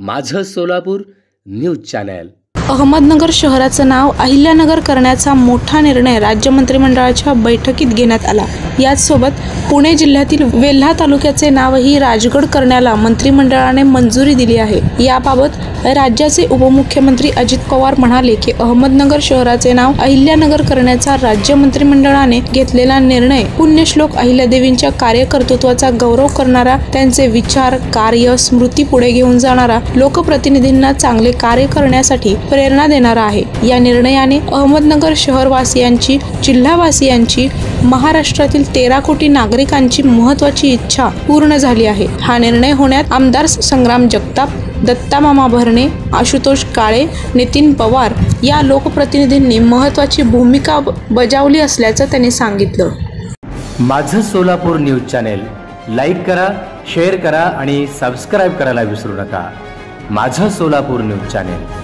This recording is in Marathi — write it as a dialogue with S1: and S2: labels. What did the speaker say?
S1: माझं सोलापूर न्यूज चॅनल।
S2: अहमदनगर शहराचं नाव अहिल्यानगर करण्याचा मोठा निर्णय राज्य मंत्रिमंडळाच्या बैठकीत घेण्यात आला। याचसोबत पुणे जिल्ह्यातील वेल्हा तालुक्याचे नावही राजगड करण्याला मंत्रिमंडळाने मंजुरी दिली आहे। याबाबत राज्याचे उपमुख्यमंत्री अजित पवार म्हणाले की अहमदनगर शहराचे नाव अहिल्यानगर करण्याचा राज्य मंत्रिमंडळाने घेतलेला निर्णय पुण्यश्लोक अहिल्यादेवींच्या कार्यकर्तृत्वाचा गौरव करणारा, त्यांचे विचार, कार्य, स्मृती पुढे घेऊन जाणारा, लोकप्रतिनिधींना चांगले कार्य करण्यासाठी प्रेरणा देणारा आहे। या निर्णयाने अहमदनगर शहरवासियांची, जिल्हावासियांची, महाराष्ट्रातील 13 कोटी नागरिकांची महत्त्वाची इच्छा पूर्ण झाली आहे। हा निर्णय होण्यात आमदार संग्राम जगताप, दत्ता मामा भरणे, आशुतोष काळे, नितीन पवार या लोकप्रतिनिधींनी महत्त्वाची भूमिका बजावली असल्याचं त्यांनी सांगितलं।
S1: माझं सोलापूर न्यूज चॅनल लाईक करा, शेअर करा आणि सबस्क्राइब करायला विसरू नका। माझं सोलापूर न्यूज चॅनल।